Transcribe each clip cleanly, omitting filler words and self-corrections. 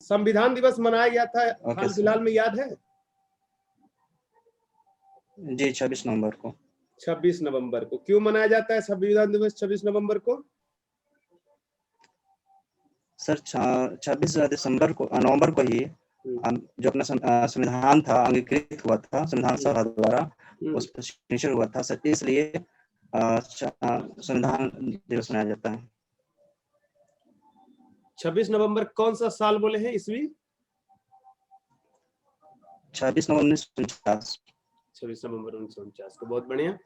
संविधान दिवस मनाया गया था हाल फिलहाल में, याद है? जी 26 नवंबर को। 26 नवंबर को क्यों मनाया जाता है संविधान दिवस 26 नवंबर को? सर 26 दिसंबर को, नवंबर को ही जो अपना संविधान था अंगीकृत हुआ था संविधान सभा द्वारा, उस पर सिग्नेचर हुआ था सर, इसलिए संविधान दिवस मनाया जाता है। 26 नवंबर कौन सा साल बोले हैं, ईस्वी? 26 नवंबर 1949। 26 नवंबर 1949 को, बहुत बढ़िया।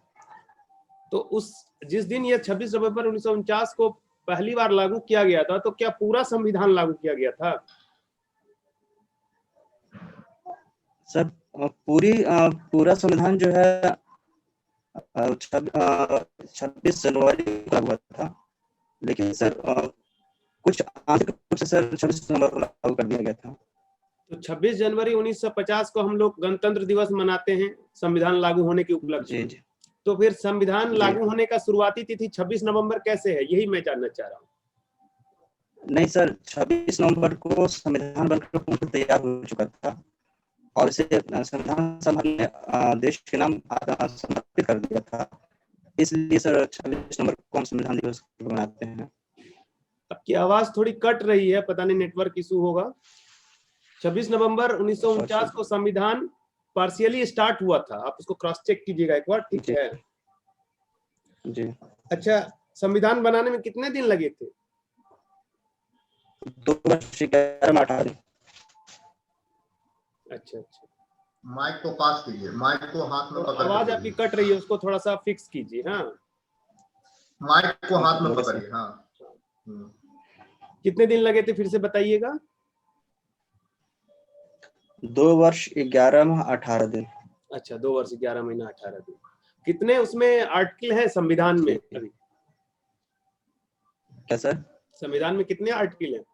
तो उस जिस दिन ये 26 नवंबर 1949 को पहली बार लागू किया गया था, तो क्या पूरा संविधान लागू किया गया था? सर पूरा संविधान जो है 26 जनवरी को हुआ था, लेकिन सर कुछ आंशिक रूप से सर 26 नवंबर को लागू कर दिया गया था। तो 26 जनवरी 1950 को हम लोग गणतंत्र दिवस मनाते हैं संविधान लागू होने के उपलक्ष्य में। तो फिर संविधान लागू होने का शुरुआती तिथि 26 नवंबर कैसे है, यही मैं जानना चाह रहा हूँ। नहीं सर, 26 नवंबर को संविधान बनकर पूर्ण तैयार हो चुका था और इसे संविधान सभा ने देश के नाम समर्पित कर दिया था, इसलिए सर 26 नवंबर को हम संविधान दिवस मनाते हैं। आपकी आवाज थोड़ी कट रही है, पता नहीं नेटवर्क इशू होगा। 26 नवंबर 1949 को संविधान पार्शियली स्टार्ट हुआ था, आप उसको क्रॉस चेक कीजिएगा एक बार, ठीक है जी। अच्छा, संविधान बनाने में कितने दिन लगे थे? 2 वर्ष 11 दिन। अच्छा अच्छा, माइक को पास कीजिए, माइक को हाथ में पकड़, आवाज आपकी कट रही है, उसको थोड़ा सा फिक्स कीजिए। हाँ, माइक को हाथ में पकड़िए। हाँ, कितने दिन लगे थे फिर से बताइएगा? 2 वर्ष 11 माह 18 दिन। अच्छा, 2 वर्ष 11 महीना 18 दिन। कितने उसमें आर्टिकल है संविधान में अभी? क्या सर? संविधान में कितने आर्टिकल हैं?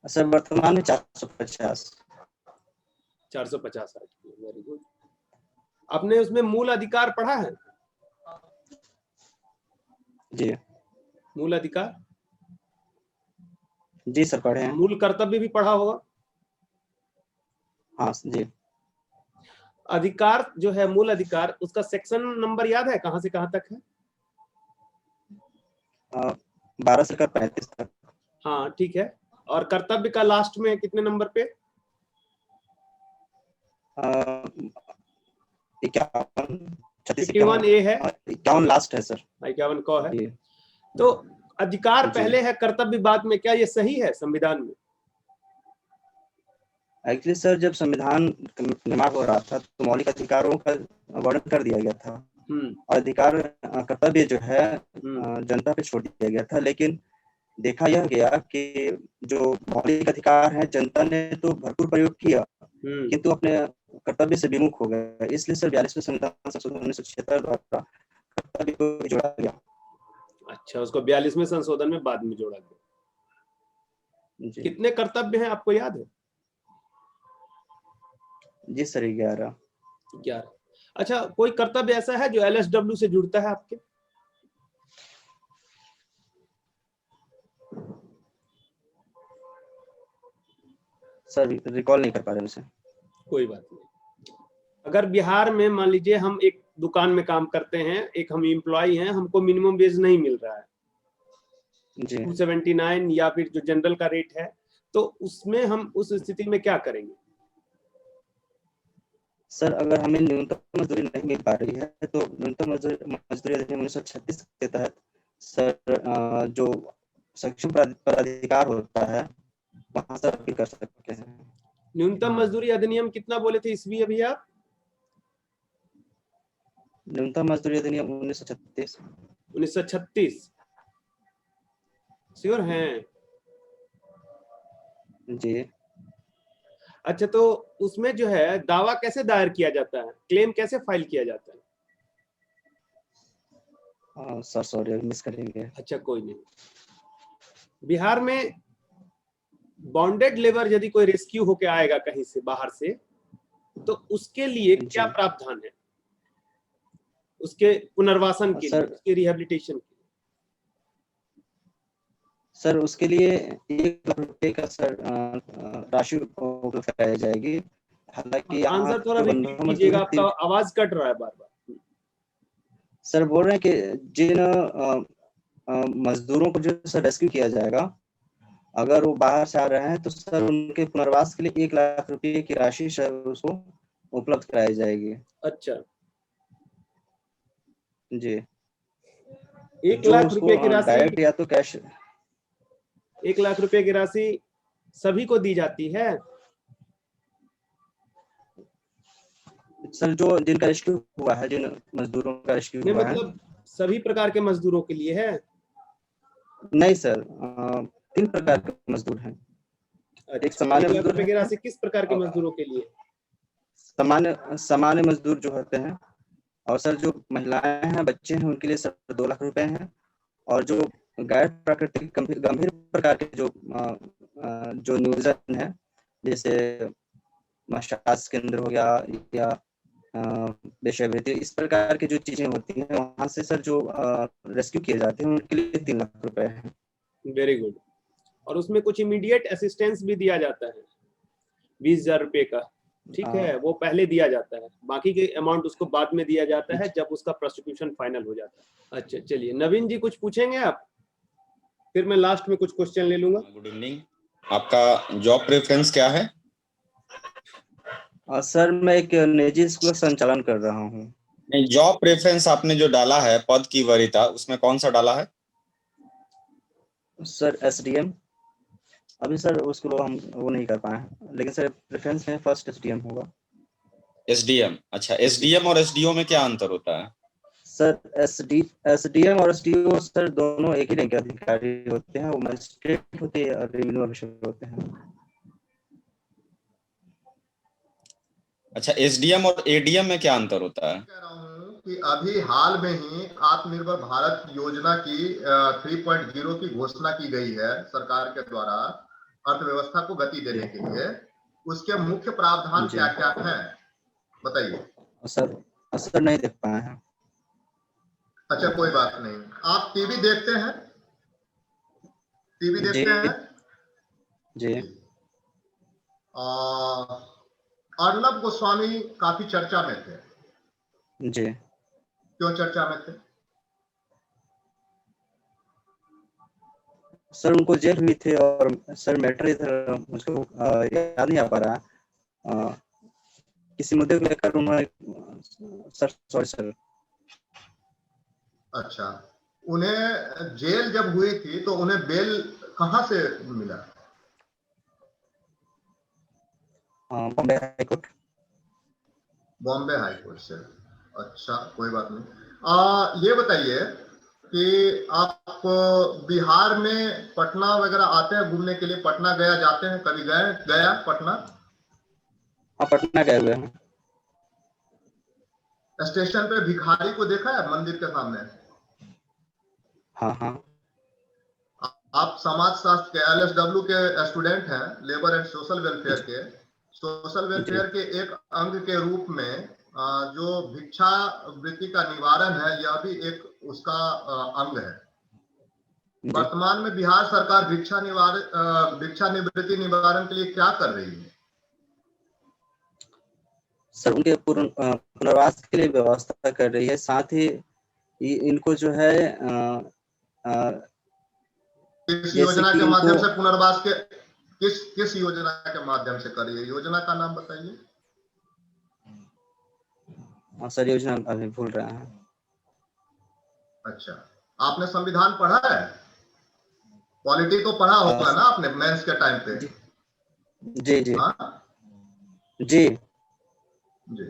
सर वर्तमान में 450। 450 आर्टिकल, वेरी गुड। आपने उसमें मूल अधिकार पढ़ा है? जी। मूल अधिकार? जी सर पढ़े हैं। मूल कर्तव्य भी पढ़ा होगा? हाँ जी। अधिकार जो है मूल अधिकार, उसका सेक्शन नंबर याद है, कहां से कहां तक है? 12 से 35 तक। हाँ ठीक है, और कर्तव्य का लास्ट में कितने नंबर पे? 51 ए है, 51 लास्ट है सर। 51 को है। तो अधिकार पहले है, कर्तव्य बाद में, क्या ये सही है संविधान में? एक्चुअली सर जब संविधान निर्माण हो रहा था तो मौलिक अधिकारों का वर्णन कर दिया गया था और अधिकार कर्तव्य जो है जनता पे छोड़ दिया गया था, लेकिन देखा यह गया कि जो मौलिक अधिकार है जनता ने तो भरपूर प्रयोग किया किंतु अपने कर्तव्य से विमुख हो गया, इसलिए सर 42वें संविधान संशोधन 1976 द्वारा कर्तव्य को जोड़ा गया। अच्छा, उसको 42वें संशोधन में बाद में जोड़ा गया। कितने कर्तव्य हैं आपको याद है? जी सर 11। अच्छा, कोई कर्तव्य ऐसा है जो LSW से जुड़ता है आपके? सर रिकॉल नहीं कर पा रहे उसे। कोई बात नहीं। अगर बिहार में मान लीजिए हम एक दुकान में काम करते हैं, एक हम एम्प्लॉय हैं, हमको मिनिमम वेज नहीं मिल रहा है जी 279 या फिर जो जनरल का रेट है, तो उसमें हम उस स्थिति में क्या करेंगे? सर अगर हमें न्यूनतम मजदूरी नहीं मिल पा रही है तो न्यूनतम मजदूरी अधिनियम 1936 के तहत सर जो सक्षम पदाधिकार होता है वहां से अपील कर सकते हैं। न्यूनतम मजदूरी अधिनियम कितना बोले थे ईस्वी अभी आप? न्यूनतम मजदूरी अधिनियम 1936। 1936 श्योर हैं? जी। अच्छा, तो उसमें जो है दावा कैसे दायर किया जाता है, क्लेम कैसे फाइल किया जाता है? सर सॉरी मिस करेंगे। अच्छा कोई नहीं। बिहार में बॉन्डेड लेबर यदि कोई रेस्क्यू होके आएगा कहीं से बाहर से, तो उसके लिए क्या प्रावधान है, उसके पुनर्वासन के लिए, उसके रिहेबिलिटेशन के लिए? सर उसके लिए 1 लाख रुपए का सर राशि उपलब्ध कराई जाएगी। हालांकि आंसर थोड़ा रिपीट कीजिएगा, आपका आवाज कट रहा है बार बार। सर बोल रहे हैं कि जिन मजदूरों को जो सर रेस्क्यू किया जाएगा, अगर वो बाहर से आ रहे हैं तो सर उनके पुनर्वास के लिए 1 लाख रुपए की राशि सर उसको उपलब्ध कराई जाएगी। अच्छा जी, 1 लाख रुपए की राशि डायरेक्ट या तो कैश। 1 लाख रुपए की राशि सभी को दी जाती है? सर जो जिनका रेस्क्यू हुआ है, जिन मजदूरों का रेस्क्यू हुआ है, मतलब सभी प्रकार के मजदूरों के लिए है? नहीं सर, 3 प्रकार के मजदूर हैं। अच्छा, एक सामान्य 1 लाख मजदूर रुपए की है, राशि किस प्रकार के मजदूरों के लिए? सामान्य मजदूर जो होते हैं, और सर जो महिलाएं हैं, बच्चे हैं, उनके लिए सर 2 लाख रुपए हैं। और जो गैर प्राकृतिक गंभीर प्रकार के जो नियोजन है, जैसे मसाज केंद्र हो गया या वेश्यावृत्ति, इस प्रकार की जो चीजें होती हैं, वहां से सर जो रेस्क्यू किए जाते हैं, उनके लिए 3 लाख रुपए है। Very good. और उसमें कुछ इमीडिएट असिस्टेंस भी दिया जाता है 20,000 रुपए का, ठीक है, वो पहले दिया जाता है, बाकी के अमाउंट उसको बाद में दिया जाता है जब उसका प्रोसिक्यूशन फाइनल हो जाता है। अच्छा चलिए, नवीन जी कुछ पूछेंगे आप, फिर मैं लास्ट में कुछ क्वेश्चन ले लूंगा। गुड इवनिंग, आपका जॉब प्रेफरेंस क्या है? सर मैं एक निजी स्कूल संचालन कर रहा हूँ। नहीं, जॉब प्रेफरेंस आपने जो डाला है, पद की वरीयता, उसमें कौन सा डाला है? Sir SDM. अभी सर उसको हम वो नहीं कर पाए, लेकिन सर प्रेफरेंस में फर्स्ट एसडीएम होगा। एसडीएम। अच्छा, एसडीएम और एसडीओ में क्या अंतर होता है? सर एसडीएम और एसडीओ सर दोनों एक ही रैंक के अधिकारी होते हैं, वो मजिस्ट्रेट होते हैं और रेवेन्यू ऑफिसर होते हैं। अच्छा, एसडीएम और एडीएम में क्या अंतर होता है? कह रहा हूँ कि अभी हाल में ही आत्मनिर्भर भारत योजना की 3.0 की घोषणा की गई है सरकार के द्वारा अर्थव्यवस्था को गति देने के लिए। उसके मुख्य प्रावधान क्या क्या है बताइए। सर नहीं देख पाए हैं। अच्छा कोई बात नहीं, आप टीवी देखते हैं? टीवी देखते हैं? जी। अर्नब गोस्वामी काफी चर्चा में थे जी। क्यों चर्चा में थे? सर उनको जेल हुई थी, और सर मैटर इधर मुझको याद नहीं आ पा रहा, किसी मुद्दे को लेकर उन्होंने सर सॉरी सर। अच्छा, उन्हें जेल जब हुई थी तो उन्हें बेल कहां से मिला? Bombay high court. Bombay high court से। अच्छा कोई बात नहीं। ये बताइए कि आप बिहार में पटना वगैरह आते हैं घूमने के लिए? पटना गया जाते हैं? कभी गया पटना? हाँ, पटना गए हुए हैं। स्टेशन पे भिखारी को देखा है मंदिर के सामने? हाँ हाँ। आप समाज शास्त्र के LSW के स्टूडेंट हैं, लेबर एंड सोशल वेलफेयर के। सोशल वेलफेयर के एक अंग के रूप में जो भिक्षा वृत्ति का निवारण है, यह भी एक उसका अंग है। वर्तमान में बिहार सरकार भिक्षा निवृत्ति निवारण के लिए क्या कर रही है? सर उनके पुनर्वास के लिए व्यवस्था कर रही है, साथ ही इनको जो है किस योजना के माध्यम से पुनर्वास के किस योजना के माध्यम से कर रही है? योजना का नाम बताइए। सर योजना अभी भूल रहा है। अच्छा, आपने संविधान पढ़ा है? पॉलिटी तो पढ़ा होगा ना आपने मेंस के टाइम पे? जी जी। हाँ जी जी।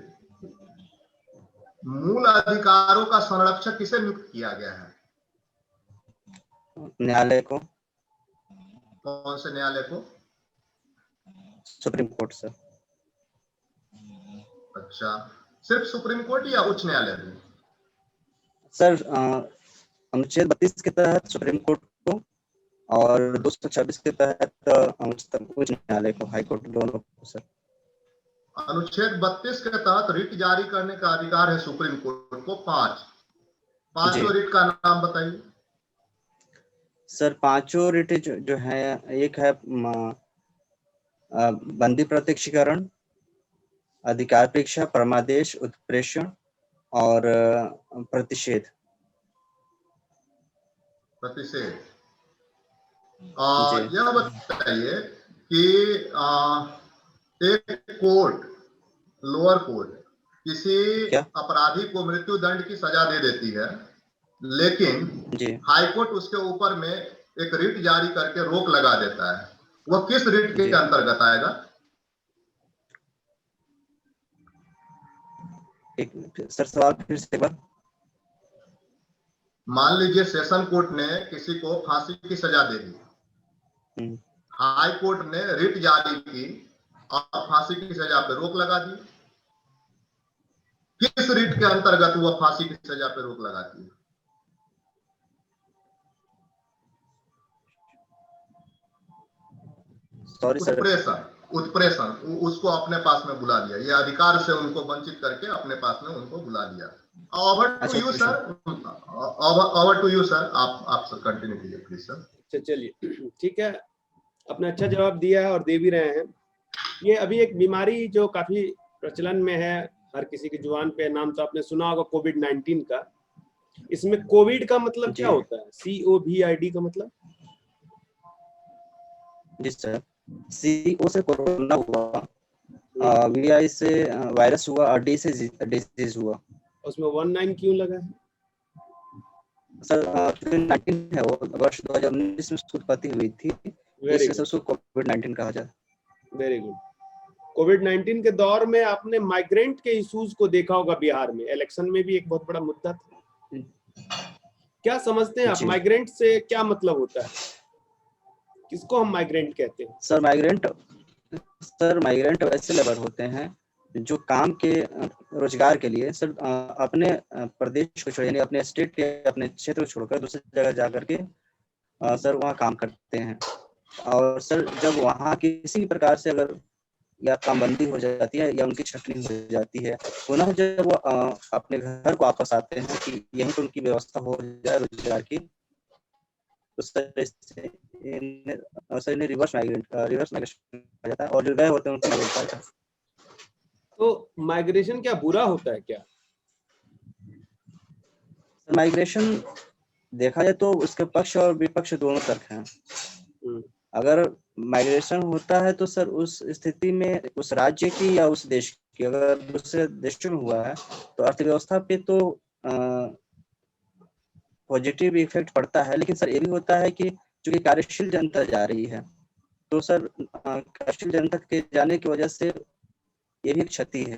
मूल अधिकारों का संरक्षक किसे नियुक्त किया गया है? न्यायालय को। कौन से न्यायालय को? Supreme court sir. अच्छा, सिर्फ सुप्रीम कोर्ट या उच्च न्यायालय भी? सर अनुच्छेद 32 के तहत सुप्रीम कोर्ट को, और 226 के तहत उच्च न्यायालय को, हाई कोर्ट, दोनों को सर। अनुच्छेद 32 के तहत रिट जारी करने का अधिकार है सुप्रीम कोर्ट को 5। पांचों रिट का नाम बताइए। सर पांचों रिट जो है, एक है बंदी प्रत्यक्षीकरण, अधिकार परीक्षा, परमादेश, उत्प्रेषण और प्रतिषेध। यह बताइए कि एक कोर्ट, लोअर कोर्ट किसी अपराधी को मृत्यु दंड की सजा दे देती है, लेकिन हाई कोर्ट उसके ऊपर में एक रिट जारी करके रोक लगा देता है। वह किस रिट के अंतर्गत आएगा? सर सवाल फिर से एक बार। मान लीजिए सेशन कोर्ट ने किसी को फांसी की सजा दे दी, हाई कोर्ट ने रिट जारी की और फांसी की सजा पे रोक लगा दी। किस रिट के अंतर्गत वह फांसी की सजा पे रोक लगाती है? उत्प्रेषण, उसको अपने पास में बुला लिया, ये अधिकार से उनको वंचित करके अपने पास में उनको बुला लिया। Over to you sir, over to you sir, आप सर कंटिन्यू कीजिए प्लीज सर। चलिए ठीक है, आपने अच्छा जवाब दिया है और दे भी रहे हैं। ये अभी एक बीमारी जो काफी प्रचलन में है, हर किसी की जुबान पे, नाम तो आपने सुना होगा कोविड-19 का। इसमें कोविड का मतलब क्या होता है? COVID का मतलब? जी सर, CO से कोरोना हुआ, VI से वायरस हुआ और D से डिजीज हुआ। उसमें 19 क्यों लगा है? सर 19 है, वो वर्ष 2019 में उत्पत्ति हुई थी, इसलिए उसको कोविड-19 कहा जाता है। Very good. कोविड-19 के दौर में आपने माइग्रेंट के इश्यूज को देखा होगा बिहार में, इलेक्शन में भी एक बहुत बड़ा मुद्दा था। क्या समझते हैं आप, माइग्रेंट से क्या मतलब होता है? किसको हम माइग्रेंट कहते हैं? सर माइग्रेंट वैसे लेबर होते हैं जो काम के रोजगार के लिए सर अपने प्रदेश को छोड़, यानी अपने स्टेट के, अपने क्षेत्र को छोड़कर दूसरी जगह जाकर के सर वहाँ काम करते हैं। और सर जब वहाँ किसी प्रकार से अगर या कामबंदी हो जाती है या उनकी छटनी हो जाती है, पुनः जब वो अपने घर को वापस आते हैं कि यहीं पर उनकी व्यवस्था हो जाए रोजगार की, तो सर इन्हें रिवर्स माइग्रेशन कहा जाता है, और जो गए होते हैं उनको माइग्रेट कहा जाता है। तो माइग्रेशन क्या बुरा होता है क्या? माइग्रेशन देखा जाए तो उसके पक्ष और विपक्ष दोनों तर्क हैं। अगर माइग्रेशन होता है तो सर उस स्थिति में उस राज्य की या उस देश की, अगर दूसरे देशों में हुआ है तो अर्थव्यवस्था पे तो पॉजिटिव इफेक्ट पड़ता है, लेकिन सर ये भी होता है कि चूंकि कार्यशील जनता जा रही है तो सर कार्यशील जनता के जाने की वजह से ये भी क्षति है।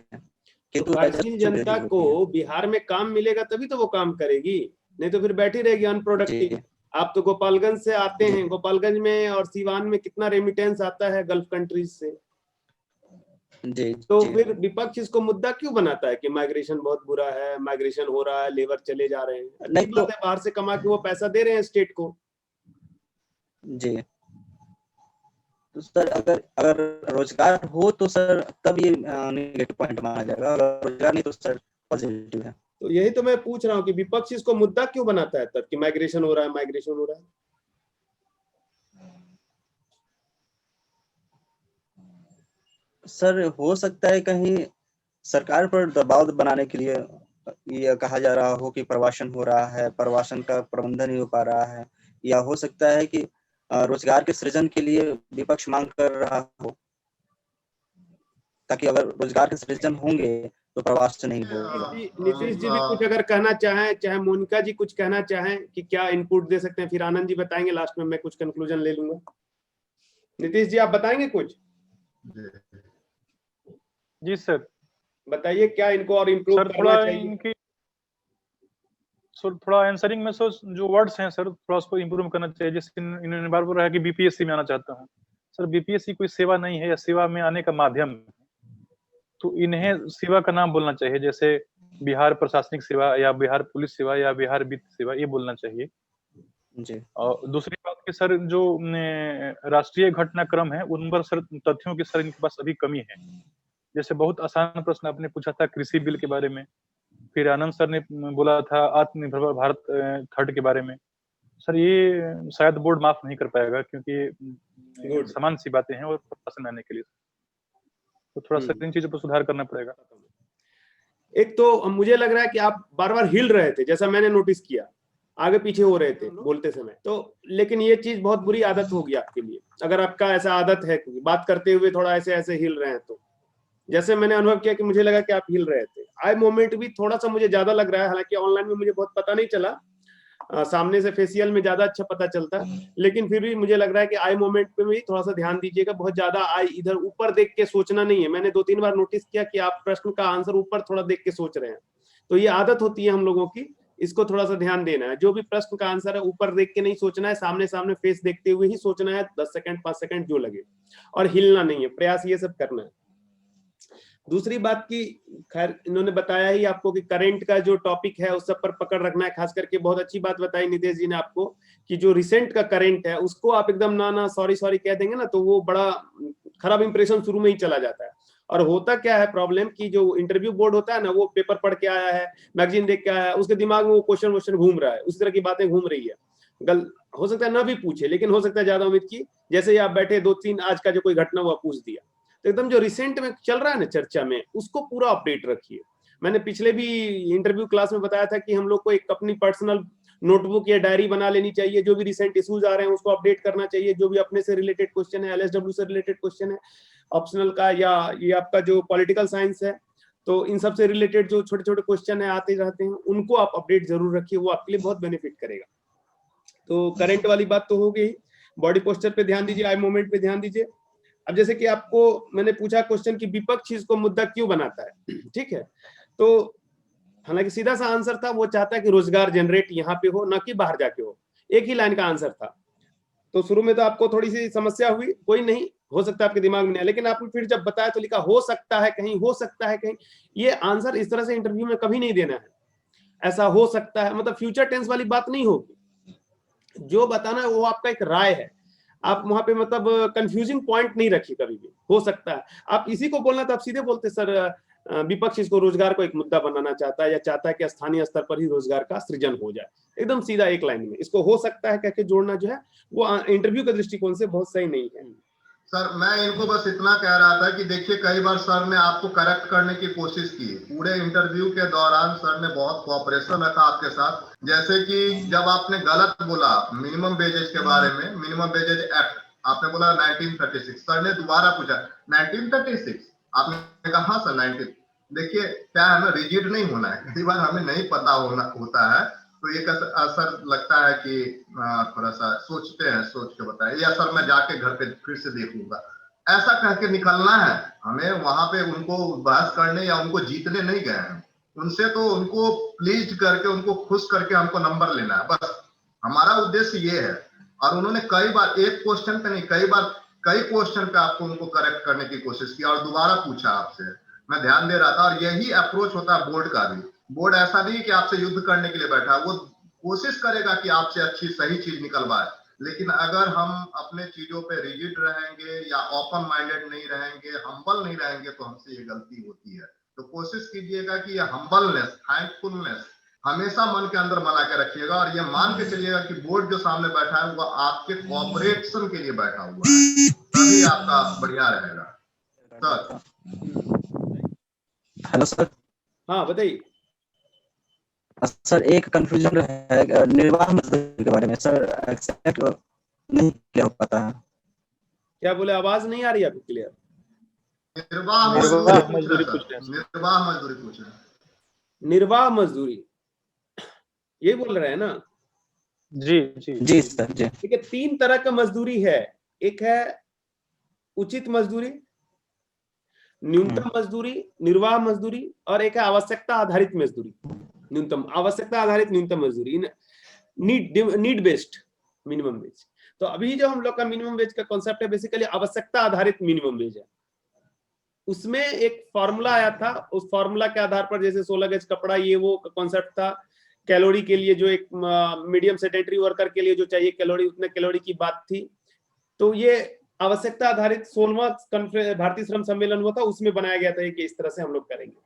तो कार्यशील जनता को बिहार में काम मिलेगा तभी तो वो काम करेगी, नहीं तो फिर बैठी रहेगी अनप्रोडक्टिव। आप तो गोपालगंज से आते हैं, गोपालगंज में और सीवान में कितना रेमिटेंस आता है गल्फ कंट्रीज से। तो फिर विपक्ष इसको मुद्दा क्यों बनाता है कि माइग्रेशन बहुत बुरा है, माइग्रेशन हो रहा है, लेबर चले जा रहे हैं? नहीं तो बाहर से कमा के वो पैसा दे रहे हैं स्टेट को। जी, तो सर अगर रोजगार हो तो सर तब ये नेगेटिव पॉइंट माना जाएगा, अगर रोजगार नहीं तो सर पॉजिटिव है। तो यही तो मैं पूछ रहा हूँ कि विपक्ष इसको मुद्दा क्यों बनाता है तब कि माइग्रेशन हो रहा है, माइग्रेशन हो रहा है। सर हो सकता है कहीं सरकार पर दबाव बनाने के लिए ये कहा जा रहा हो कि प्रवासन हो रहा है, प्रवासन का प्रबंधन नहीं हो पा रहा है, या हो सकता है कि रोजगार के सृजन के लिए विपक्ष मांग कर रहा हो, ताकि अगर रोजगार के सृजन होंगे तो प्रवास नहीं होगा। नीतीश जी भी कुछ अगर कहना चाहें, चाहे मोनिका जी कुछ कहना चाहें कि क्या इनपुट दे सकते हैं, फिर आनंद जी बताएंगे, लास्ट में मैं कुछ कंक्लूजन ले लूंगा। नीतीश जी आप बताएंगे कुछ? जी सर बताइए क्या इनको और इम्प्रूव करना चाहिए। सर थोड़ा आंसरिंग में जो वर्ड्स हैं सर थोड़ा उसको इम्प्रूव करना चाहिए। जैसे इन्होंने बार बार रहा कि बीपीएससी में आना चाहता हूँ। सर बीपीएससी कोई सेवा नहीं है या सेवा में आने का माध्यम है, तो इन्हें सेवा का नाम बोलना चाहिए, जैसे बिहार प्रशासनिक सेवा या बिहार पुलिस सेवा या बिहार वित्त सेवा, ये बोलना चाहिए जी। और दूसरी बात कि सर जो राष्ट्रीय घटनाक्रम है उन पर सर तथ्यों की सर इनके पास अभी कमी है। जैसे बहुत आसान प्रश्न आपने पूछा था कृषि बिल के बारे में, फिर आनंद सर ने बोला था आत्मनिर्भर भारत थर्ड के बारे में। सर ये शायद बोर्ड माफ नहीं कर पाएगा, क्योंकि समान सी बातें हैं और पसंद आने के लिए, तो थोड़ा सा इन चीजों पर सुधार करना पड़ेगा। एक तो मुझे लग रहा है कि आप बार बार हिल रहे थे, जैसा मैंने नोटिस किया, आगे पीछे हो रहे थे बोलते समय, तो लेकिन ये चीज बहुत बुरी आदत होगी आपके लिए। अगर आपका ऐसा आदत है कि बात करते हुए थोड़ा ऐसे ऐसे हिल रहे हैं, तो जैसे मैंने अनुभव किया कि मुझे लगा कि आप हिल रहे थे। आई मूवमेंट भी थोड़ा सा मुझे ज्यादा लग रहा है, हालांकि ऑनलाइन में मुझे बहुत पता नहीं चला, सामने से फेशियल में ज्यादा अच्छा पता चलता है, लेकिन फिर भी मुझे लग रहा है कि आई मूवमेंट पे भी थोड़ा सा ध्यान दीजिएगा। बहुत ज्यादा आई इधर ऊपर देख के सोचना नहीं है। मैंने 2-3 बार नोटिस किया कि आप प्रश्न का आंसर ऊपर थोड़ा देख के सोच रहे हैं, तो ये आदत होती है हम लोगों की, इसको थोड़ा सा ध्यान देना है। जो भी प्रश्न का आंसर है ऊपर देख के नहीं सोचना है, सामने सामने फेस देखते हुए ही सोचना है, 10 सेकंड 5 सेकंड जो लगे, और हिलना नहीं है, प्रयास ये सब करना है। दूसरी बात की, खैर इन्होंने बताया ही आपको कि करंट का जो टॉपिक है उस सब पर पकड़ रखना है। खास करके बहुत अच्छी बात बताई नितेश जी ने आपको कि जो रिसेंट का करंट है उसको आप एकदम ना सॉरी सॉरी कह देंगे ना, तो वो बड़ा खराब इंप्रेशन शुरू में ही चला जाता है। और होता क्या है प्रॉब्लम की, जो इंटरव्यू बोर्ड होता है ना, वो पेपर पढ़ के आया है, मैगजीन देख के आया है, उसके दिमाग में वो क्वेश्चन घूम रहा है, उसी तरह की बातें घूम रही है। हो सकता है ना भी पूछे, लेकिन हो सकता है ज्यादा उम्मीद की, जैसे ही आप बैठे 2-3 आज का जो कोई घटना हुआ पूछ दिया, तो एकदम जो रिसेंट में चल रहा है ना चर्चा में, उसको पूरा अपडेट रखिए। मैंने पिछले भी इंटरव्यू क्लास में बताया था कि हम लोग को एक अपनी पर्सनल नोटबुक या डायरी बना लेनी चाहिए, जो भी रिसेंट इश्यूज आ रहे हैं उसको अपडेट करना चाहिए। जो भी अपने से रिलेटेड क्वेश्चन है, एलएसडब्ल्यू से रिलेटेड क्वेश्चन है ऑप्शनल का, या ये आपका जो पॉलिटिकल साइंस है, तो इन सब से रिलेटेड जो छोटे छोटे क्वेश्चन है आते रहते हैं, उनको आप अपडेट जरूर रखिए, वो आपके लिए बहुत बेनिफिट करेगा। तो करंट वाली बात तो हो गई। बॉडी पोस्चर पे ध्यान दीजिए, आई मूवमेंट पे ध्यान दीजिए। अब जैसे कि आपको मैंने पूछा क्वेश्चन कि विपक्ष इसको मुद्दा क्यों बनाता है, ठीक है, तो हालांकि सीधा सा आंसर था, वो चाहता है कि रोजगार जनरेट यहाँ पे हो, ना कि बाहर जाके हो। एक ही लाइन का आंसर था। तो शुरू में तो आपको थोड़ी सी समस्या हुई, कोई नहीं, हो सकता है आपके दिमाग में नहीं, लेकिन आपने फिर जब बताया तो लिखा हो सकता है कहीं, हो सकता है कहीं। ये आंसर इस तरह से इंटरव्यू में कभी नहीं देना है, ऐसा हो सकता है, मतलब फ्यूचर टेंस वाली बात नहीं होगी। जो बताना है वो आपका एक राय है, आप वहां पे मतलब कंफ्यूजिंग पॉइंट नहीं रखिए कभी भी। हो सकता है आप इसी को बोलना तो आप सीधे बोलते सर विपक्ष इसको रोजगार को एक मुद्दा बनाना चाहता है, या चाहता है कि स्थानीय स्तर पर ही रोजगार का सृजन हो जाए, एकदम सीधा एक लाइन में। इसको हो सकता है कह के जोड़ना जो है वो इंटरव्यू के दृष्टिकोण से बहुत सही नहीं है। सर मैं इनको बस इतना कह रहा था कि देखिए कई बार सर ने आपको करेक्ट करने की कोशिश की, पूरे इंटरव्यू के दौरान सर ने बहुत कोऑपरेशन रखा आपके साथ। जैसे कि जब आपने गलत बोला मिनिमम वेजेज के बारे में, मिनिमम वेजेज एक्ट आपने बोला 1936, सर ने दोबारा पूछा 1936, आपने कहा हाँ सर 19। देखिए क्या है ना, रिजिड नहीं होना है, कई बार हमें नहीं पता होता है, तो ये असर लगता है कि थोड़ा सा सोचते हैं, सोच के बताए, या सर मैं जाके घर पे फिर से देख लूंगा, ऐसा कह के निकलना है। हमें वहां पे उनको बहस करने या उनको जीतने नहीं गए हैं, उनसे तो उनको प्लीज करके, उनको खुश करके हमको नंबर लेना है, बस हमारा उद्देश्य ये है। और उन्होंने कई बार, एक क्वेश्चन पे नहीं, कई बार कई क्वेश्चन पे आपको उनको करेक्ट करने की कोशिश की और दोबारा पूछा आपसे, मैं ध्यान दे रहा था। और यही अप्रोच होता है बोर्ड का भी। बोर्ड ऐसा नहीं कि आपसे युद्ध करने के लिए बैठा, वो कोशिश करेगा कि आपसे अच्छी सही चीज निकलवाए। लेकिन अगर हम अपने चीजों पे रिजिड रहेंगे या ओपन माइंडेड नहीं रहेंगे, हम्बल नहीं रहेंगे, तो हमसे ये गलती होती है। तो कोशिश कीजिएगा कि ये हम्बलनेस, थैंकफुलनेस हमेशा मन के अंदर बना के रखिएगा, और ये मान के चलिएगा कि बोर्ड जो सामने बैठा है वो आपके कोऑपरेशन के लिए बैठा हुआ है, तभी आपका बढ़िया रहेगा। Sir hello sir. हाँ बताइए सर एक कंफ्यूजन है निर्वाह मजदूरी के बारे में, सर एक्सेप्ट नहीं क्या हो पाता है। क्या बोले, आवाज नहीं आ रही आपकी क्लियर। निर्वाह मजदूरी पूछ रहे हैं। निर्वाह मजदूरी पूछ रहे हैं। निर्वाह मजदूरी ये बोल रहे हैं ना। जी जी जी सर जी। ठीक है, 3 तरह का मजदूरी है। एक है उचित मजदूरी, न्यूनतम मजदूरी, निर्वाह मजदूरी, और एक है आवश्यकता आधारित मजदूरी। न्यूनतम आवश्यकता आधारित न्यूनतम मजदूरी, नीड बेस्ड मिनिमम वेज। तो अभी जो हम लोग का मिनिमम वेज का कॉन्सेप्ट है बेसिकली आवश्यकता आधारित मिनिमम वेज है। उसमें एक फॉर्मूला आया था, उस फॉर्मूला के आधार पर जैसे 16 गज कपड़ा, ये वो कॉन्सेप्ट था। कैलोरी के लिए जो एक मीडियम सेडेंटरी वर्कर के लिए जो चाहिए कैलोरी, उतने कैलोरी की बात थी। तो ये आवश्यकता आधारित 16वां भारतीय श्रम सम्मेलन हुआ था, उसमें बनाया गया था कि इस तरह से हम लोग करेंगे।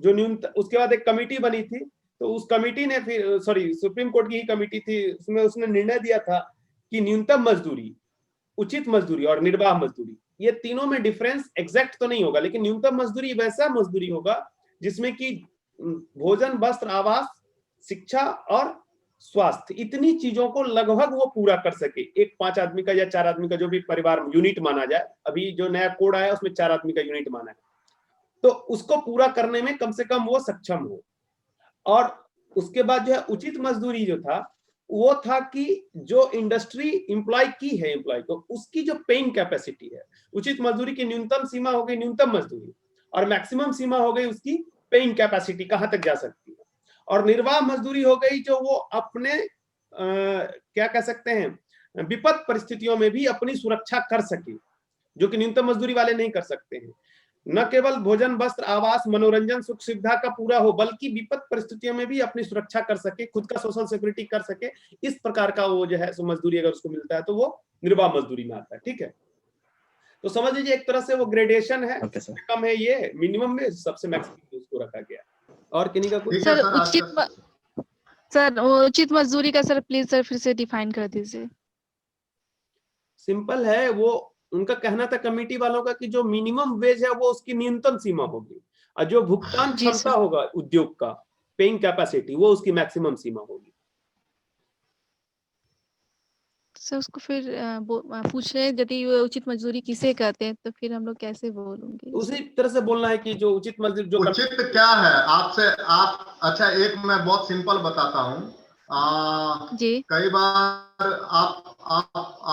जो न्यूनतम, उसके बाद एक कमेटी बनी थी तो उस कमिटी ने फिर सुप्रीम कोर्ट की ही कमिटी थी, उसमें उसने निर्णय दिया था कि न्यूनतम मजदूरी, उचित मजदूरी और निर्वाह मजदूरी, ये तीनों में डिफरेंस एग्जैक्ट तो नहीं होगा, लेकिन न्यूनतम मजदूरी वैसा मजदूरी होगा जिसमें कि भोजन, वस्त्र, आवास, शिक्षा और स्वास्थ्य, इतनी चीजों को लगभग वो पूरा कर सके। एक 5 आदमी का या 4 आदमी का जो भी परिवार यूनिट माना जाए, अभी जो नया कोड आया उसमें 4 आदमी का यूनिट माना है, तो उसको पूरा करने में कम से कम वो सक्षम हो। और उसके बाद जो है उचित मजदूरी जो था वो था कि जो इंडस्ट्री इंप्लॉय की है एम्प्लॉय को, उसकी जो पेइंग कैपेसिटी है, उचित मजदूरी की न्यूनतम सीमा हो गई न्यूनतम मजदूरी, और मैक्सिमम सीमा हो गई उसकी पेइंग कैपेसिटी कहां तक जा सकती है। और निर्वाह मजदूरी हो गई जो वो अपने क्या कह सकते हैं, विपद परिस्थितियों में भी अपनी सुरक्षा कर सके, जो कि न्यूनतम मजदूरी वाले नहीं कर सकते हैं। न केवल भोजन, वस्त्र, आवास, मनोरंजन, सुख सुविधा का पूरा हो, बल्कि विपद परिस्थितियों में भी अपनी सुरक्षा कर सके, खुद का सोशल सिक्योरिटी कर सके, इस प्रकार का वो जो है मजदूरी अगर उसको मिलता है तो वो निर्वाह मजदूरी में आता है। ठीक है, तो समझ लीजिए एक तरह से वो ग्रेडेशन है, सबसे कम है ये मिनिमम में, सबसे मैक्सिमम उसको रखा गया। और किन्हीं का कुछ? सर उचित मजदूरी का सर प्लीज सर फिर से डिफाइन कर दीजिए। सिंपल है, वो उनका कहना था कमेटी वालों का कि जो मिनिमम वेज है वो उसकी न्यूनतम सीमा होगी, और जो भुगतान क्षमता होगा उद्योग का, पेइंग कैपेसिटी, वो उसकी मैक्सिमम सीमा होगी। सर उसको फिर पूछ रहे हैं यदि उचित मजदूरी किसे कहते हैं, तो फिर हम लोग कैसे बोलेंगे? उसी तरह से बोलना है कि जो उचित मजदूरी, जो उचित क्या है आपसे, आप अच्छा एक मैं बहुत सिंपल बताता हूँ। जी। कई बार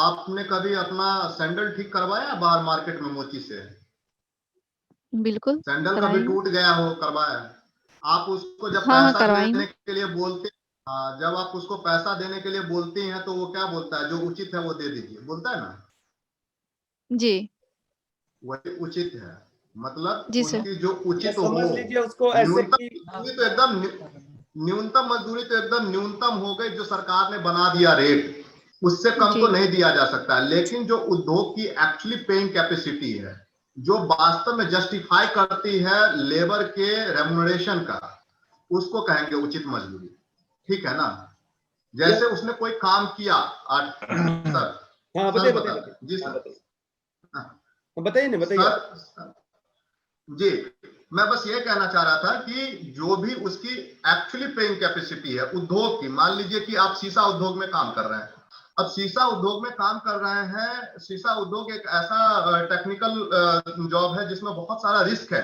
आपने कभी अपना सैंडल ठीक करवाया बाहर मार्केट में मोची से? बिल्कुल। सैंडल कभी टूट गया हो, करवाया? आप उसको जब हाँ, पैसा देने के लिए बोलते, जब आप उसको पैसा देने के लिए बोलती हैं तो वो क्या बोलता है? जो उचित है वो दे दीजिए, बोलता है ना जी, वही उचित है। मतलब जी उसकी जो उचित हो, समझ लीजिए उसको ऐसे कि तो एकदम न्यूनतम मजदूरी तो एकदम न्यूनतम हो गई, जो सरकार ने बना दिया रेट, उससे कम तो नहीं दिया जा सकता। लेकिन जो उद्योग की एक्चुअली पेइंग कैपेसिटी है, जो वास्तव में जस्टिफाई करती है लेबर के रेम्युनरेशन का, उसको कहेंगे उचित मजदूरी। ठीक है ना? जैसे उसने कोई काम किया सर। हाँ बताइए जी सर, बताइए ना, बताइए जी। मैं बस ये कहना चाह रहा था कि जो भी उसकी एक्चुअली पेइंग कैपेसिटी है उद्योग की, मान लीजिए कि आप शीशा उद्योग में काम कर रहे हैं। अब शीशा उद्योग में काम कर रहे हैं, शीशा उद्योग एक ऐसा टेक्निकल जॉब है जिसमें बहुत सारा रिस्क है।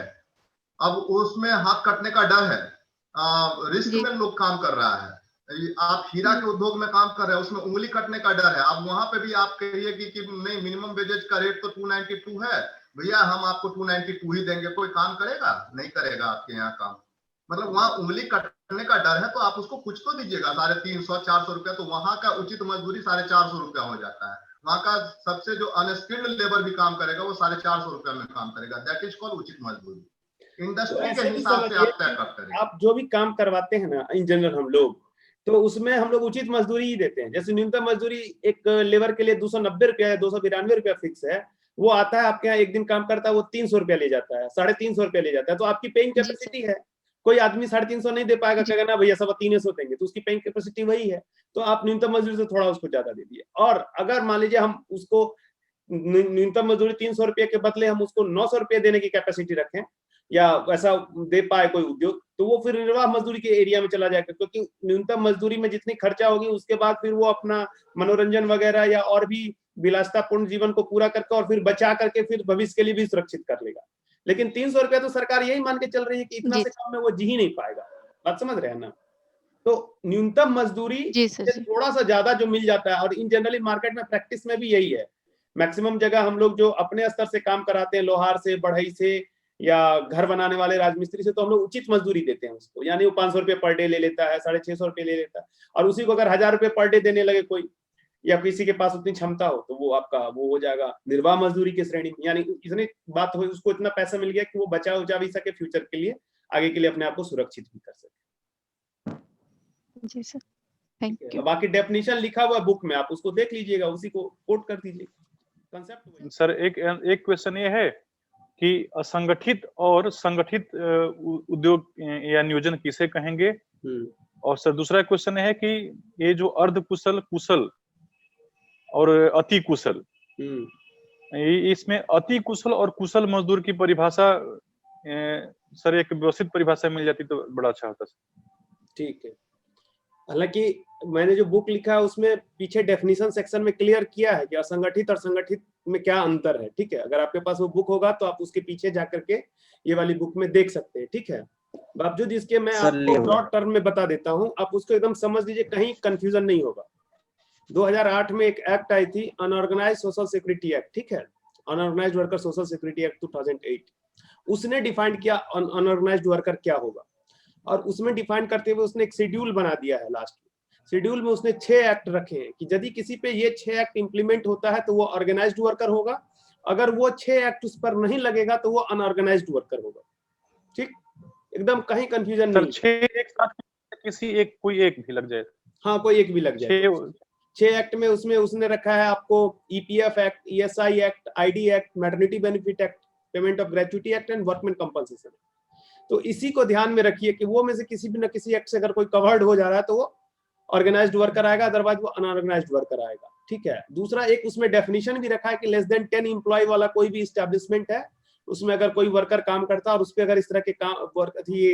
अब उसमें हाथ कटने का डर है, रिस्क में लोग काम कर रहा है। आप हीरा के उद्योग में काम कर रहे हैं, उसमें उंगली कटने का डर है। अब वहां पे भी आप कहिए कि नहीं, मिनिमम वेजेज का रेट तो 292 है भैया, हम आपको 292 ही देंगे, कोई काम करेगा? नहीं करेगा आपके यहाँ काम। मतलब वहां उंगली कटने का डर है, तो आप उसको कुछ तो दीजिएगा, 350-400 रुपया। तो वहां का उचित मजदूरी 450 रुपया हो जाता है। वहां का सबसे जो अनस्किल्ड लेबर भी काम करेगा वो 450 रुपया में काम करेगा। दैट इज कॉल्ड उचित मजदूरी। इंडस्ट्री के हिसाब से आप तय करते हैं। आप जो भी काम करवाते हैं ना इन जनरल हम लोग, तो उसमें हम लोग उचित मजदूरी ही देते हैं। जैसे न्यूनतम मजदूरी एक लेबर के लिए 290 रुपया है, 292 रुपया फिक्स है, वो आता है आपके यहाँ एक दिन काम करता है, वो 300 रुपया ले जाता है, 350 रुपया ले जाता है। तो आपकी पेइंग कैपेसिटी है, कोई आदमी 350 नहीं दे पाएगा, कहेगा ना भैया 350 देंगे, तो उसकी पेइंग कैपेसिटी वही है, तो आप न्यूनतम मजदूरी से थोड़ा उसको ज्यादा दे दिए। और अगर मान लीजिए हम उसको न्यूनतम मजदूरी 300 रुपये के बदले हम उसको 900 रुपये देने की कैपेसिटी रखें, या वैसा दे पाए कोई उद्योग, तो वो फिर निर्वाह मजदूरी के एरिया में चला जाएगा, क्योंकि न्यूनतम मजदूरी में जितनी खर्चा होगी उसके बाद फिर वो अपना मनोरंजन वगैरह या और भी विलासतापूर्ण जीवन को पूरा करके और फिर बचा करके फिर भविष्य के लिए भी सुरक्षित कर लेगा। लेकिन 300 रुपया तो सरकार यही मान के चल रही है कि इतना से कम में वो जी ही नहीं पाएगा। बात समझ रहे हैं ना? तो न्यूनतम मजदूरी थोड़ा सा ज्यादा जो मिल जाता है, और इन जनरली मार्केट में प्रैक्टिस में भी यही है। मैक्सिमम जगह हम लोग जो अपने स्तर से काम कराते हैं, लोहार से, बढ़ई से, या घर बनाने वाले राजमिस्त्री से, तो हम लोग उचित मजदूरी देते हैं उसको। यानी वो 500 रुपये पर डे ले लेता है, 650 रुपये ले लेता है, और उसी को अगर 1000 रुपये पर डे देने लगे कोई, या किसी के पास उतनी क्षमता हो, तो वो आपका वो हो जाएगा निर्वाह मजदूरी की श्रेणी में। यानी इतनी बात हो, उसको इतना पैसा मिल गया कि वो बचा उचा भी सके फ्यूचर के लिए, आगे के लिए अपने आप को सुरक्षित भी कर सके। जी सर, थैंक यू। बाकी डेफिनेशन लिखा हुआ बुक में, आप उसको देख लीजिएगा, उसी को कोट कर दीजिएगा। कंसेप्ट सर एक क्वेश्चन ये है कि असंगठित और संगठित उद्योग या नियोजन किसे कहेंगे, और सर दूसरा क्वेश्चन है कि ये जो अर्ध कुशल, कुशल और अति कुशल, इसमें अति कुशल और कुशल मजदूर की परिभाषा सर एक व्यवस्थित परिभाषा मिल जाती तो बड़ा अच्छा होता सर। ठीक है, हालांकि मैंने जो बुक लिखा है उसमें पीछे डेफिनेशन सेक्शन में क्लियर किया है कि असंगठित और संगठित में क्या अंतर है। ठीक है, अगर आपके पास वो बुक होगा तो आप उसके पीछे जाकर के ये वाली बुक में देख सकते हैं। ठीक है, बावजूद इसके मैं आपको ब्रॉड टर्म में बता देता हूँ, आप उसको एकदम समझ लीजिए, कहीं कंफ्यूजन नहीं होगा। 2008 में एक एक्ट आई थी, अनऑर्गेनाइज सोशल सिक्योरिटी एक्ट। ठीक है, unorganised worker social security act 2008, उसने डिफाइन किया अनऑर्गेनाइज्ड वर्कर क्या होगा, और उसमें डिफाइन करते हुए उसने एक शेड्यूल बना दिया है। लास्ट शेड्यूल में उसने 6 एक्ट रखे हैं कि यदि किसी पे ये 6 एक्ट इंप्लीमेंट होता है तो वो ऑर्गेनाइज्ड वर्कर होगा, अगर वो 6 एक्ट उस पर नहीं लगेगा तो वो अनऑर्गेनाइज्ड वर्कर होगा। ठीक, एकदम कहीं कंफ्यूजन नहीं। 6 एक साथ किसी एक, कोई एक भी लग जाए? हाँ, कोई एक भी लग जाए। 6 एक्ट में उसमें उसने रखा है आपको EPF act, ESI act, ID act, maternity benefit act, payment of gratuity act and workman compensation. तो इसी को ध्यान में रखिए कि वो में से किसी भी न किसी एक्ट से अगर कोई कवर्ड हो जा रहा है तो वो ऑर्गेनाइज्ड वर्कर आएगा, अदरवाइज वो अनऑर्गेनाइज्ड वर्कर आएगा। ठीक है, दूसरा एक उसमें डेफिनेशन भी रखा है कि लेस देन 10 एम्प्लॉय वाला कोई भी एस्टेब्लिशमेंट है, उसमें अगर कोई वर्कर काम करता है और उस पर अगर इस तरह के काम ये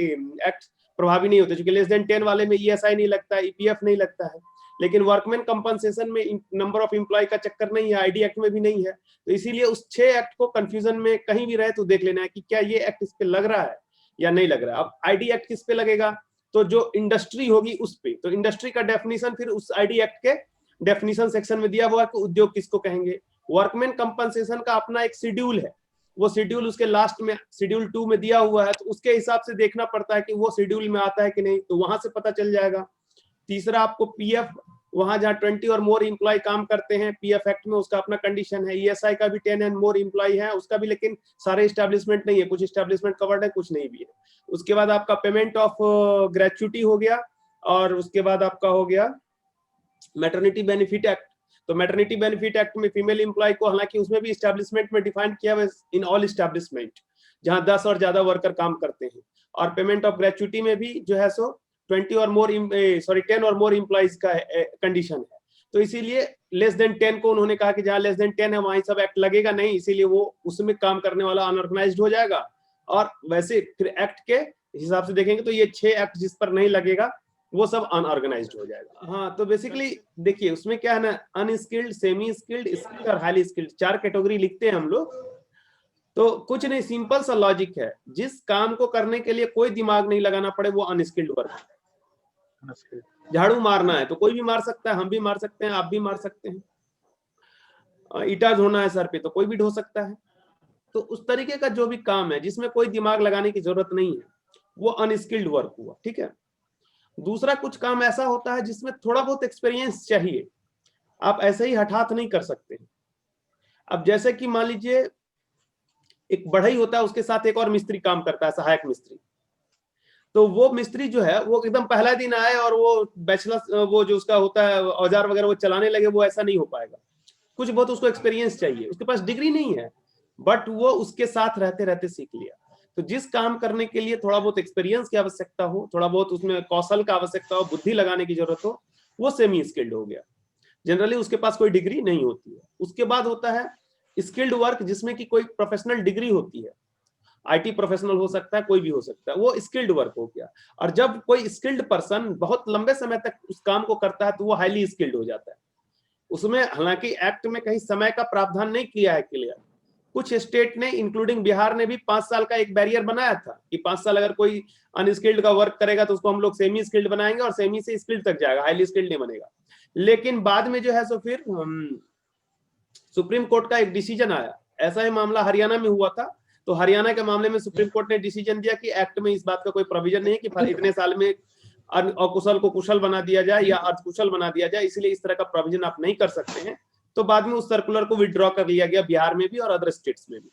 एक्ट प्रभावी नहीं होते, क्योंकि लेस देन 10 वाले में ईएसआई नहीं लगता है, ईपीएफ नहीं लगता है, लेकिन वर्कमैन कंपनसेशन में नंबर ऑफ एम्प्लॉय का चक्कर नहीं है, आईडी एक्ट में भी नहीं है। तो इसीलिए उस 6 एक्ट को कंफ्यूजन में कहीं भी रहे तो देख लेना है कि क्या ये एक्ट इस पे लग रहा है या नहीं लग रहा है। अब आईडी एक्ट किस पे लगेगा, तो जो इंडस्ट्री होगी उस पे, तो इंडस्ट्री का डेफिनेशन फिर उस आईडी एक्ट के डेफिनेशन सेक्शन में दिया हुआ है कि उद्योग किसको कहेंगे। वर्कमैन कंपनसेशन का अपना एक शेड्यूल है, वो शेड्यूल उसके लास्ट में शेड्यूल 2 में दिया हुआ है, तो उसके हिसाब से देखना पड़ता है कि वो शेड्यूल में आता है कि नहीं, तो वहां से पता चल जाएगा। तीसरा आपको पीएफ, वहां जहां 20 और मोर एम्प्लॉय काम करते हैं, पीएफ एक्ट में उसका अपना कंडीशन है। ईएसआई का भी 10 एंड मोर एम्प्लॉय है उसका भी, लेकिन सारे एस्टेब्लिशमेंट नहीं है, कुछ एस्टेब्लिशमेंट कवर्ड है, कुछ नहीं भी है। उसके बाद आपका पेमेंट ऑफ ग्रेच्युटी हो गया, और उसके बाद आपका हो गया मैटरनिटी बेनिफिट एक्ट। तो मैटरनिटी बेनिफिट एक्ट में फीमेल एम्प्लॉय को, हालांकि उसमें भी एस्टेब्लिशमेंट में डिफाइन किया हुआ इन ऑल एस्टेब्लिशमेंट जहां 10 और ज्यादा वर्कर काम करते हैं। और पेमेंट ऑफ ग्रेच्युटी में भी जो है सो 10 और मोर एम्प्लॉइज का कंडीशन है। तो इसीलिए लेस देन 10 को उन्होंने कहा कि जहां लेस देन 10 है वहीं सब एक्ट लगेगा नहीं, इसीलिए वो उसमें काम करने वाला अनऑर्गेनाइज्ड हो जाएगा। और वैसे फिर एक्ट के हिसाब से देखेंगे तो ये 6 एक्ट जिस पर नहीं लगेगा वो सब अनऑर्गेनाइज्ड हो जाएगा। हाँ, तो बेसिकली देखिए उसमें क्या है ना, अनस्किल्ड, सेमी स्किल्ड, स्किल्ड और हाईली स्किल्ड 4 कैटेगरी लिखते हैं हम लोग। तो कुछ नहीं, सिंपल सा लॉजिक है, जिस काम को करने के लिए कोई दिमाग नहीं लगाना पड़े वो अनस्किल्ड वर्क है। झाड़ू मारना है तो कोई भी मार सकता है, हम भी मार सकते हैं, आप भी मार सकते हैं। ईटा ढोना है सर पे तो कोई भी ढो सकता है। तो उस तरीके का जो भी काम है जिसमें कोई दिमाग लगाने की जरूरत नहीं है वो अनस्किल्ड वर्क हुआ। ठीक है, दूसरा कुछ काम ऐसा होता है जिसमें थोड़ा बहुत एक्सपीरियंस चाहिए, आप ऐसे ही हठात नहीं कर सकते। अब जैसे कि मान लीजिए एक बढ़ई होता है, उसके साथ एक और मिस्त्री काम करता है, सहायक मिस्त्री। तो वो मिस्त्री जो है वो एकदम पहला दिन आए और वो बैचलर, वो जो उसका होता है औजार वगैरह वो चलाने लगे, वो ऐसा नहीं हो पाएगा। कुछ बहुत उसको एक्सपीरियंस चाहिए, उसके पास डिग्री नहीं है बट वो उसके साथ रहते रहते सीख लिया। तो जिस काम करने के लिए थोड़ा बहुत एक्सपीरियंस की आवश्यकता हो, थोड़ा बहुत उसमें कौशल का आवश्यकता हो, बुद्धि लगाने की जरूरत हो, वो सेमी स्किल्ड हो गया। जनरली उसके पास कोई डिग्री नहीं होती है। उसके बाद होता है स्किल्ड वर्क, जिसमें कि कोई प्रोफेशनल डिग्री होती है, आईटी प्रोफेशनल हो सकता है, कोई भी हो सकता है, वो स्किल्ड वर्क हो गया। और जब कोई स्किल्ड पर्सन बहुत लंबे समय तक उस काम को करता है तो वो हाईली स्किल्ड हो जाता है। उसमें हालांकि एक्ट में कहीं समय का प्रावधान नहीं किया है क्लियर, कुछ स्टेट ने इंक्लूडिंग बिहार ने भी 5 साल का एक बैरियर बनाया था कि 5 साल अगर कोई अनस्किल्ड का वर्क करेगा तो उसको हम लोग सेमी स्किल्ड बनाएंगे और सेमी से स्किल्ड तक जाएगा, हाईली स्किल्ड नहीं बनेगा। लेकिन बाद में जो है सो फिर सुप्रीम कोर्ट का एक डिसीजन आया, ऐसा ही मामला हरियाणा में हुआ था। तो हरियाणा के मामले में सुप्रीम कोर्ट ने डिसीजन दिया कि एक्ट में इस बात का कोई प्रोविजन नहीं है कि इतने साल में अकुशल को कुशल बना दिया जाए या अर्धकुशल बना दिया जाए, इसलिए इस तरह का प्रोविजन आप नहीं कर सकते हैं। तो बाद में उस सर्कुलर को विड्रॉ कर लिया गया बिहार में भी और अदर स्टेट्स में भी।